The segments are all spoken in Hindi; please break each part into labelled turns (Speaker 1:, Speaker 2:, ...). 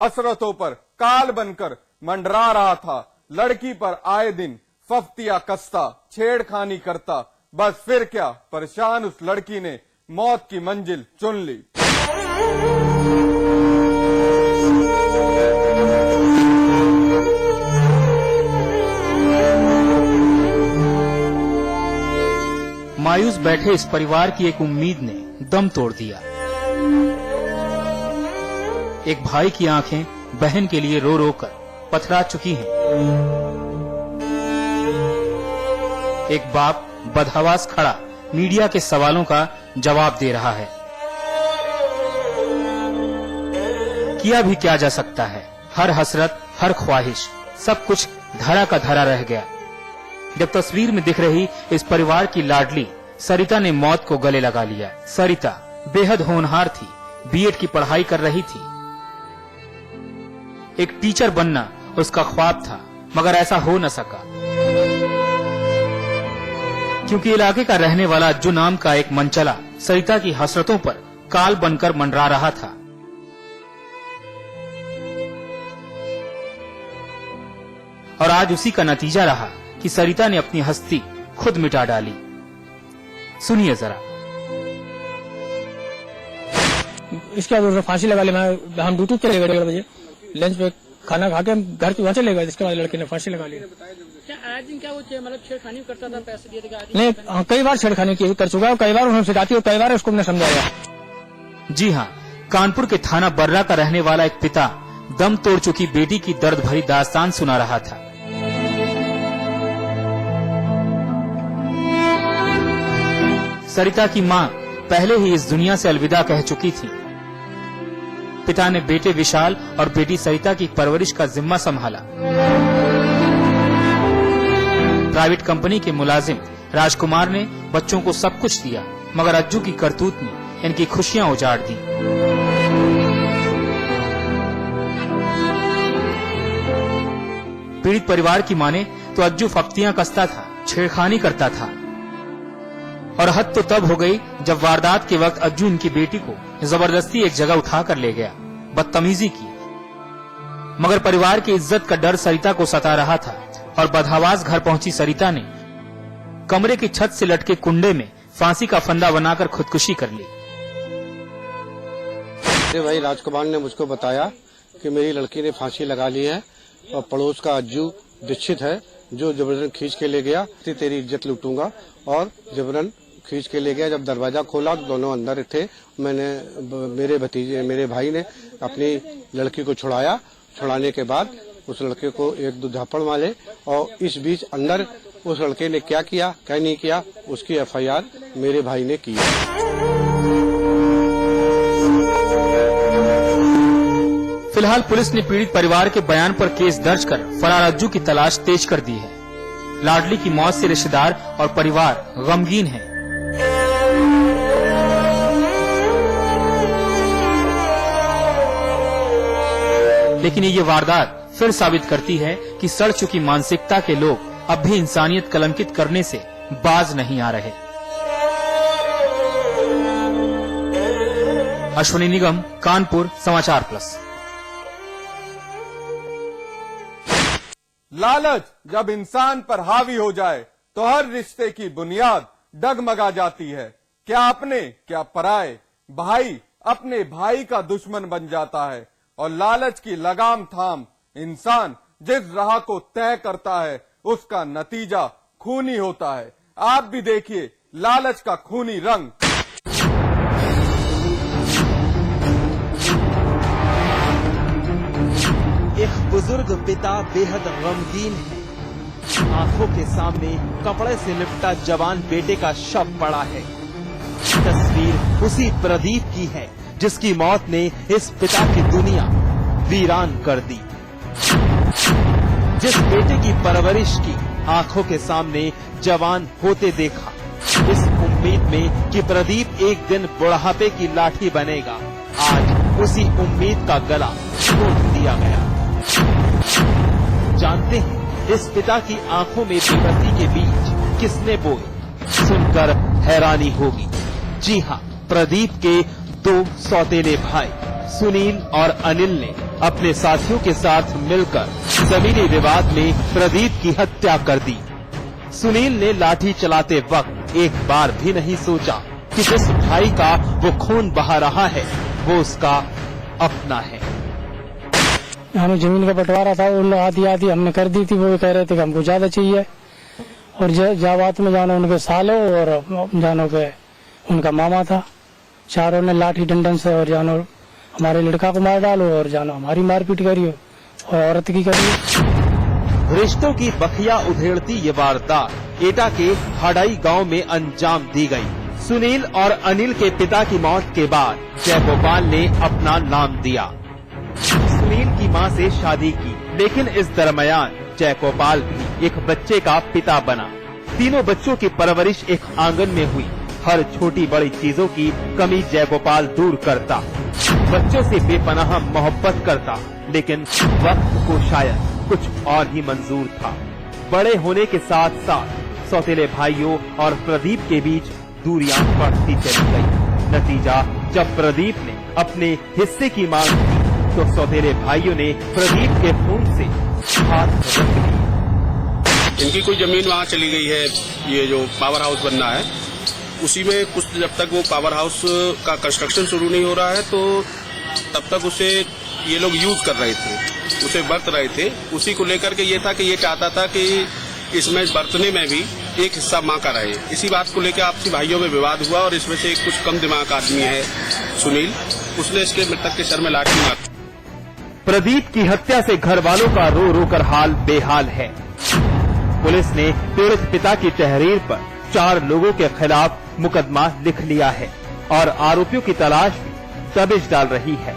Speaker 1: हसरतों पर काल बनकर मंडरा रहा था। लड़की पर आए दिन फफ्तिया कसता, छेड़खानी करता। बस फिर क्या, परेशान उस लड़की ने मौत की मंजिल चुन ली।
Speaker 2: मायूस बैठे इस परिवार की एक उम्मीद ने दम तोड़ दिया। एक भाई की आंखें बहन के लिए रो रो कर पथरा चुकी हैं। एक बाप बदहवास खड़ा मीडिया के सवालों का जवाब दे रहा है। किया भी क्या जा सकता है। हर हसरत, हर ख्वाहिश, सब कुछ धरा का धरा रह गया। जब तस्वीर में दिख रही इस परिवार की लाडली सरिता ने मौत को गले लगा लिया। सरिता बेहद होनहार थी, बीएड की पढ़ाई कर रही थी। एक टीचर बनना उसका ख्वाब था, मगर ऐसा हो न सका क्योंकि इलाके का रहने वाला अज्जू नाम का एक मनचला सरिता की हसरतों पर काल बनकर मंडरा रहा था। और आज उसी का नतीजा रहा कि सरिता ने अपनी हस्ती खुद मिटा डाली। सुनिए जरा।
Speaker 3: इसके बाद फांसी लगा ली। हम ड्यूटी चले गए 1:30 बजे, लंच पे खाना खा के घर के वहाँ चले गए। इसके बाद लड़के ने फांसी लगा ली।
Speaker 4: क्या आए दिन क्या वो मतलब छेड़खानी करता था, पैसे दिए थे?
Speaker 3: नहीं, कई बार छेड़खानी की कर चुका है, कई बार उन्होंने सिखाती है, कई बार उसको हमने समझाया।
Speaker 2: जी हाँ, कानपुर के थाना बर्रा का रहने वाला एक पिता दम तोड़ चुकी बेटी की दर्द भरी दास्तान सुना रहा था। सरिता की मां पहले ही इस दुनिया से अलविदा कह चुकी थी। पिता ने बेटे विशाल और बेटी सरिता की परवरिश का जिम्मा संभाला। प्राइवेट कंपनी के मुलाजिम राजकुमार ने बच्चों को सब कुछ दिया, मगर अज्जू की करतूत ने इनकी खुशियां उजाड़ दी। पीड़ित परिवार की माने तो अज्जू फफ्तियां कसता था, छेड़खानी करता था। और हद तो तब हो गई जब वारदात के वक्त अज्जू इनकी बेटी को जबरदस्ती एक जगह उठा कर ले गया, बदतमीजी की। मगर परिवार की इज्जत का डर सरिता को सता रहा था और बदहवास घर पहुंची सरिता ने कमरे की छत से लटके कुंडे में फांसी का फंदा बनाकर खुदकुशी कर ली।
Speaker 5: मेरे भाई राजकुमार ने मुझको बताया कि मेरी लड़की ने फांसी लगा ली है और पड़ोस का अज्जू दीक्षित है जो जबरन खींच के ले गया, तेरी इज्जत लूटूंगा, और जबरन खींच के ले गया। जब दरवाजा खोला तो दोनों अंदर थे। मेरे भाई ने अपनी लड़की को छुड़ाया। छुड़ाने के बाद उस लड़के को 1-2 झापड़ मारे और इस बीच अंदर उस लड़के ने क्या किया क्या नहीं किया उसकी एफआईआर मेरे भाई ने की।
Speaker 2: फिलहाल पुलिस ने पीड़ित परिवार के बयान पर केस दर्ज कर फरार अज्जू की तलाश तेज कर दी है। लाडली की मौत से रिश्तेदार और परिवार गमगीन है। लेकिन ये वारदात फिर साबित करती है कि सड़ चुकी मानसिकता के लोग अब भी इंसानियत कलंकित करने से बाज नहीं आ रहे। अश्विनी निगम, कानपुर, समाचार प्लस।
Speaker 1: लालच जब इंसान पर हावी हो जाए तो हर रिश्ते की बुनियाद डगमगा जाती है। क्या अपने क्या पराए, भाई अपने भाई का दुश्मन बन जाता है। और लालच की लगाम थाम इंसान जिस राह को तय करता है उसका नतीजा खूनी होता है। आप भी देखिए लालच का खूनी रंग।
Speaker 6: एक बुजुर्ग पिता बेहद गमगीन है। आंखों के सामने कपड़े से लिपटा जवान बेटे का शव पड़ा है। तस्वीर उसी प्रदीप की है जिसकी मौत ने इस पिता की दुनिया वीरान कर दी। जिस बेटे की परवरिश की आंखों के सामने जवान होते देखा, इस उम्मीद में कि प्रदीप एक दिन बुढ़ापे की लाठी बनेगा, आज उसी उम्मीद का गला घोट दिया गया। जानते हैं इस पिता की आंखों में बेबसी के बीच किसने बोए? सुनकर हैरानी होगी। जी हाँ, प्रदीप के 2 सौतेले भाई सुनील और अनिल ने अपने साथियों के साथ मिलकर जमीनी विवाद में प्रदीप की हत्या कर दी। सुनील ने लाठी चलाते वक्त एक बार भी नहीं सोचा कि जिस भाई का वो खून बहा रहा है वो उसका अपना है।
Speaker 3: हमें जमीन का बंटवारा था, उन आधी आधी हमने कर दी थी। वो कह रहे थे कि हमको ज्यादा चाहिए, और जावात में जानो उनके सालों और जानो के उनका मामा था। चारों ने लाठी डंडन से और जानो हमारे लड़का को मार डालो और जानो हमारी मारपीट करियो और औरत की करियो।
Speaker 6: रिश्तों की बखिया उधेड़ती ये वारदात एटा के हड़ाई गांव में अंजाम दी गई। सुनील और अनिल के पिता की मौत के बाद जयगोपाल ने अपना नाम दिया। सुनील की मां से शादी की, लेकिन इस दरमियान जयगोपाल भी एक बच्चे का पिता बना। तीनों बच्चों की परवरिश एक आंगन में हुई। हर छोटी बड़ी चीजों की कमी जयगोपाल दूर करता, बच्चों से बेपनाह मोहब्बत करता, लेकिन वक्त को शायद कुछ और ही मंजूर था। बड़े होने के साथ साथ सौतेले भाइयों और प्रदीप के बीच दूरियां बढ़ती चली गई। नतीजा, जब प्रदीप ने अपने हिस्से की मांग की तो सौतेले भाइयों ने प्रदीप के खून से हाथ रख लिए।
Speaker 7: इनकी कोई जमीन वहाँ चली गई है, ये जो पावर हाउस बनना है उसी में कुछ, जब तक वो पावर हाउस का कंस्ट्रक्शन शुरू नहीं हो रहा है तो तब तक उसे ये लोग यूज कर रहे थे, उसे बरत रहे थे। उसी को लेकर के ये था कि ये चाहता था कि इसमें बरतने में भी एक हिस्सा माँ का रहे। इसी बात को लेकर आपसी भाइयों में विवाद हुआ और इसमें से कुछ कम दिमाग आदमी है सुनील, उसने इसके मृतक के सर में लाठी मार।
Speaker 6: प्रदीप की हत्या से घर वालों का रो रो कर हाल बेहाल है। पुलिस ने पीड़ित पिता की तहरीर पर 4 लोगों के खिलाफ मुकदमा लिख लिया है और आरोपियों की तलाश भी दबिश डाल रही है।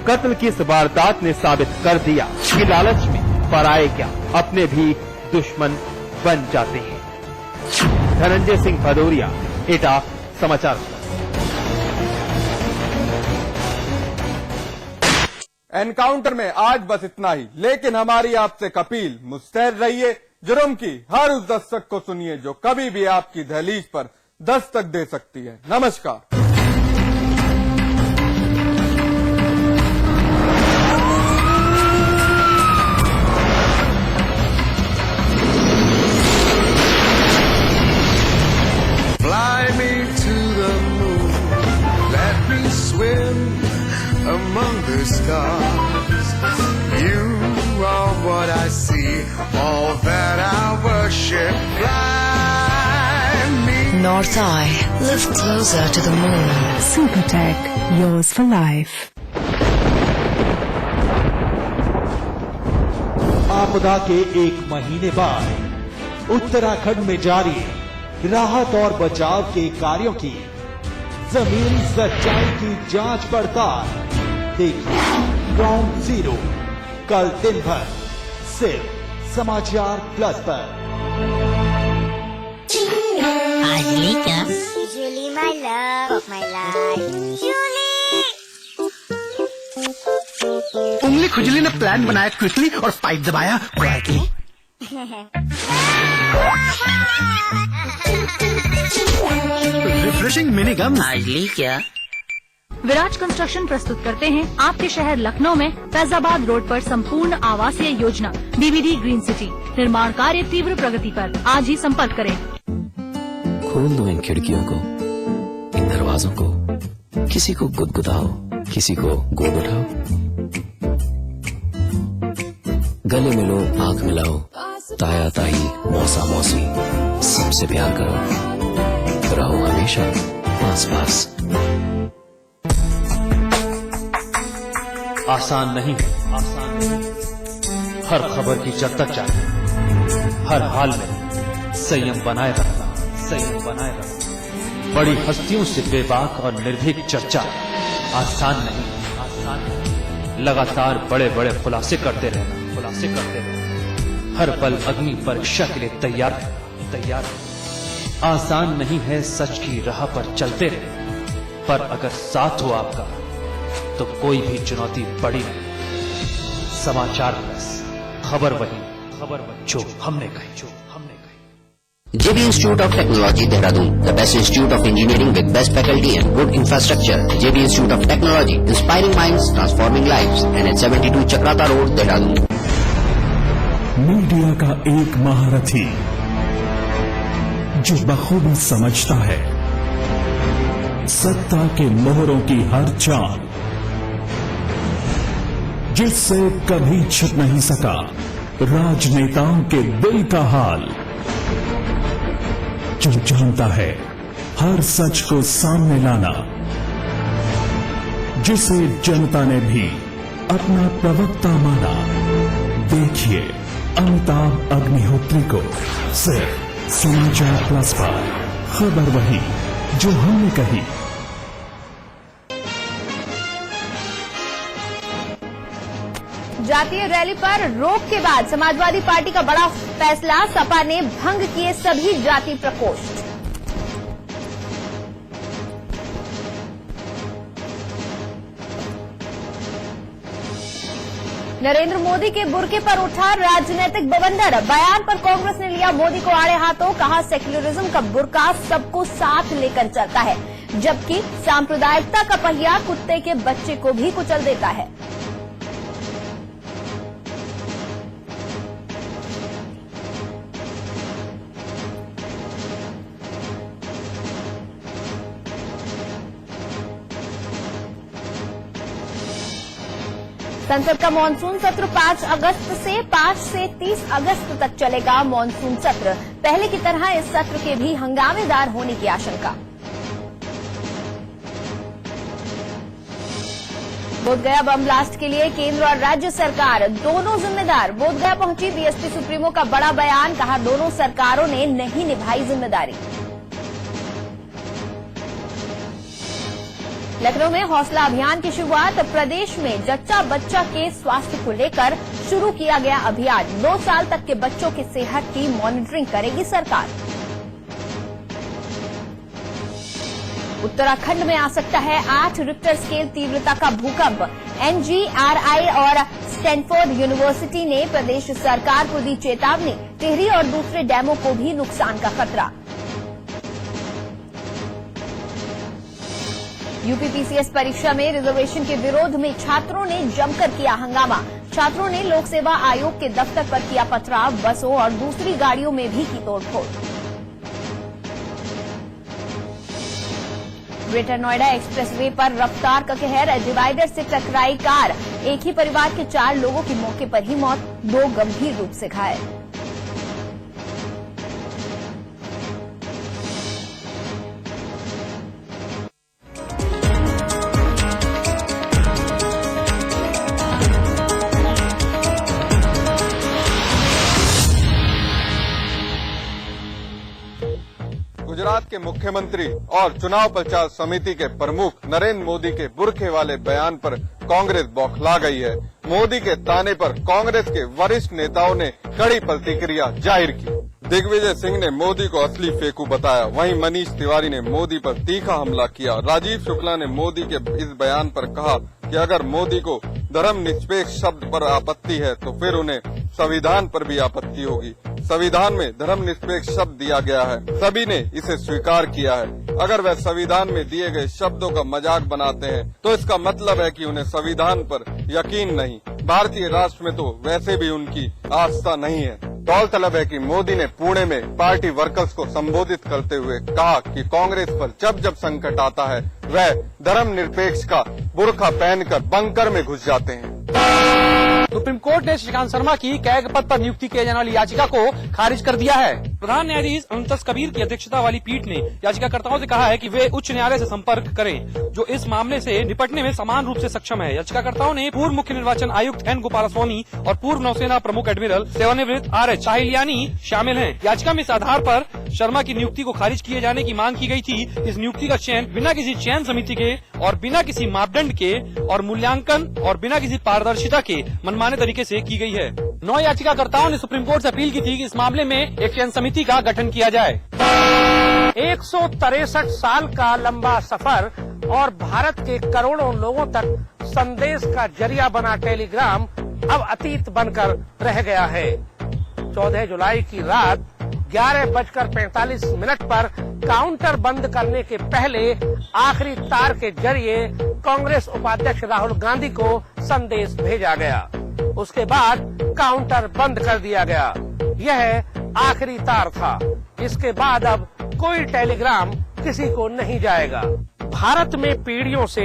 Speaker 6: कत्ल की इस वारदात ने साबित कर दिया कि लालच में पराये क्या अपने भी दुश्मन बन जाते हैं। धनंजय सिंह भदौरिया, एटा समाचार।
Speaker 1: एनकाउंटर में आज बस इतना ही, लेकिन हमारी आपसे अपील, मुस्तैद रहिए। जुर्म की हर उस दस्तक को सुनिए जो कभी भी आपकी दहलीज पर दस्तक दे सकती है। नमस्कार।
Speaker 8: Fly me to the moon, let me swim among the stars. You are what I see, all that I worship. Fly me.
Speaker 9: North Eye, live closer to the moon.
Speaker 10: Supertech, yours for life.
Speaker 6: आपदा के 1 महीने बाद उत्तराखंड में जारी राहत और बचाव के कार्यों की जमीनी सच्चाई की जांच पड़ताल देखिए ग्राउंड जीरो, कल दिन भर सिर्फ समाचार प्लस पर।
Speaker 11: Julie, my love of my life. Julie!
Speaker 12: उंगली खुजली ने प्लान बनाया क्विकली और पाइप दबाया क्वाइटली। रिफ्रेशिंग मिनी गम।
Speaker 9: क्या?
Speaker 10: विराज कंस्ट्रक्शन प्रस्तुत करते हैं आपके शहर लखनऊ में फैजाबाद रोड पर संपूर्ण आवासीय योजना बीबीडी ग्रीन सिटी। निर्माण कार्य तीव्र प्रगति पर, आज ही संपर्क करें।
Speaker 13: खोल दो इन खिड़कियों को, इन दरवाजों को, किसी को गुदगुदाओ, किसी को गोद उठाओ, गले मिलो, आंख मिलाओ, ताया ताई, मौसा मौसी, सबसे प्यार करो, रहो हमेशा पास पास।
Speaker 2: आसान नहीं, हर खबर की जड़ तक जाना, हर हाल में संयम बनाए रखना, संयम बनाए रखना। बड़ी हस्तियों से बेबाक और निर्भीक चर्चा आसान नहीं। लगातार बड़े बड़े खुलासे करते रहना, हर पल अग्नि परीक्षा के लिए तैयार। आसान नहीं है सच की राह पर चलते रहे, पर अगर साथ हो आपका तो कोई भी चुनौती बड़ी नहीं। समाचार प्लस, खबर वही जो हमने कही।
Speaker 13: JB Institute of Technology, Dehradun, the best institute of engineering with best faculty and good infrastructure. JB Institute of Technology, inspiring minds, transforming lives. NH72 Chakrata Road, Dehradun.
Speaker 14: Media का एक महारथी जो बखूबी समझता है सत्ता के मोहरों की हर चाल, जिससे कभी छिप नहीं सका राजनेताओं के दिल का हाल, जो जानता है हर सच को सामने लाना, जिसे जनता ने भी अपना प्रवक्ता माना। देखिए अमिताभ अग्निहोत्री को सिर्फ समाचार प्लस पर। खबर वही जो हमने कही।
Speaker 10: जातीय रैली पर रोक के बाद समाजवादी पार्टी का बड़ा फैसला, सपा ने भंग किए सभी जाति प्रकोष्ठ। नरेंद्र मोदी के बुर्के पर उठा राजनीतिक बवंडर, बयान पर कांग्रेस ने लिया मोदी को आड़े हाथों, कहा सेक्युलरिज्म का बुर्का सबको साथ लेकर चलता है, जबकि सांप्रदायिकता का पहिया कुत्ते के बच्चे को भी कुचल देता है। संसद का मानसून सत्र 5 अगस्त से 5 से 30 अगस्त तक चलेगा। मानसून सत्र पहले की तरह इस सत्र के भी हंगामेदार होने की आशंका। बोधगया बम ब्लास्ट के लिए केंद्र और राज्य सरकार दोनों जिम्मेदार। बोधगया पहुंची बीएसपी सुप्रीमो का बड़ा बयान, कहा दोनों सरकारों ने नहीं निभाई जिम्मेदारी। लखनऊ में हौसला अभियान की शुरुआत, प्रदेश में जच्चा बच्चा के स्वास्थ्य को लेकर शुरू किया गया अभियान। 2 साल तक के बच्चों की सेहत की मॉनिटरिंग करेगी सरकार। उत्तराखंड में आ सकता है 8 रिक्टर स्केल तीव्रता का भूकंप। एनजीआरआई और स्टैनफोर्ड यूनिवर्सिटी ने प्रदेश सरकार को दी चेतावनी, टिहरी और दूसरे डैमों को भी नुकसान का खतरा। यूपीपीसीएस परीक्षा में रिजर्वेशन के विरोध में छात्रों ने जमकर किया हंगामा। छात्रों ने लोक सेवा आयोग के दफ्तर पर किया पथराव, बसों और दूसरी गाड़ियों में भी की तोड़फोड़। ग्रेटर नोएडा एक्सप्रेसवे पर रफ्तार का कहर, डिवाइडर से टकराई कार, एक ही परिवार के 4 लोगों की मौके पर ही मौत, 2 गंभीर रूप से घायल।
Speaker 1: गुजरात के मुख्यमंत्री और चुनाव प्रचार समिति के प्रमुख नरेंद्र मोदी के बुर्के वाले बयान पर कांग्रेस बौखला गई है। मोदी के ताने पर कांग्रेस के वरिष्ठ नेताओं ने कड़ी प्रतिक्रिया जाहिर की। दिग्विजय सिंह ने मोदी को असली फेंकू बताया, वहीं मनीष तिवारी ने मोदी पर तीखा हमला किया। राजीव शुक्ला ने मोदी के इस बयान पर कहा कि अगर मोदी को धर्मनिरपेक्ष शब्द पर आपत्ति है तो फिर उन्हें संविधान पर भी आपत्ति होगी। संविधान में धर्मनिरपेक्ष शब्द दिया गया है, सभी ने इसे स्वीकार किया है। अगर वह संविधान में दिए गए शब्दों का मजाक बनाते हैं तो इसका मतलब है कि उन्हें संविधान पर यकीन नहीं। भारतीय राष्ट्र में तो वैसे भी उनकी आस्था नहीं है। गौरतलब है कि मोदी ने पुणे में पार्टी वर्कर्स को संबोधित करते हुए कहा कि कांग्रेस पर जब जब संकट आता है वह धर्मनिरपेक्ष का बुर्का पहनकर बंकर में घुस जाते हैं।
Speaker 4: सुप्रीम कोर्ट ने श्रीकांत शर्मा की कैग पद पर नियुक्ति किए जाने वाली याचिका को खारिज कर दिया है। प्रधान न्यायाधीश मुमताज कबीर की अध्यक्षता वाली पीठ ने याचिकाकर्ताओं से कहा है कि वे उच्च न्यायालय से संपर्क करें जो इस मामले से निपटने में समान रूप से सक्षम है। याचिकाकर्ताओं ने पूर्व मुख्य निर्वाचन आयुक्त एन गोपालस्वामी और पूर्व नौसेना प्रमुख एडमिरल सेवानिवृत्त आर.एच. साहिलियानी शामिल हैं। याचिका में इस आधार पर शर्मा की नियुक्ति को खारिज किए जाने की मांग की गई थी। इस नियुक्ति का चयन बिना किसी चयन समिति के और बिना किसी मापदंड के और मूल्यांकन और बिना किसी पारदर्शिता के मनमाने तरीके से की गई है। 9 याचिकाकर्ताओं ने सुप्रीम कोर्ट से अपील की थी कि इस मामले में एक चयन समिति का गठन किया जाए।
Speaker 12: 163 साल का लंबा सफर और भारत के करोड़ों लोगों तक संदेश का जरिया बना टेलीग्राम अब अतीत बनकर रह गया है। 14 जुलाई की रात 11:45 पर काउंटर बंद करने के पहले आखिरी तार के जरिए कांग्रेस उपाध्यक्ष राहुल गांधी को संदेश भेजा गया। उसके बाद काउंटर बंद कर दिया गया। यह आखिरी तार था। इसके बाद अब कोई टेलीग्राम किसी को नहीं जाएगा। भारत में पीढ़ियों से